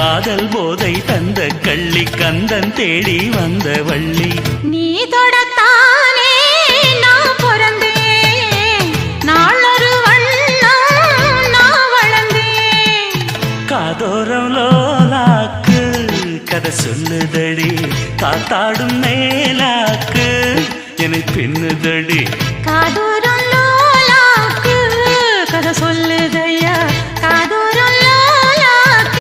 காதல் போதை தந்த கள்ளி கந்தன் தேடி வந்த வள்ளி நீ தொடத்தானே நான் பிறந்தேன் நாளொரு வண்ணம் நான் வளர்ந்தேன் காதோரம் லோலாக்கு கதை சொல்லுதடி காத்தாடும் மேலாக்கு என்னை பின்னுதடி காதோரம் லோலாக்கு கதை சொல்ல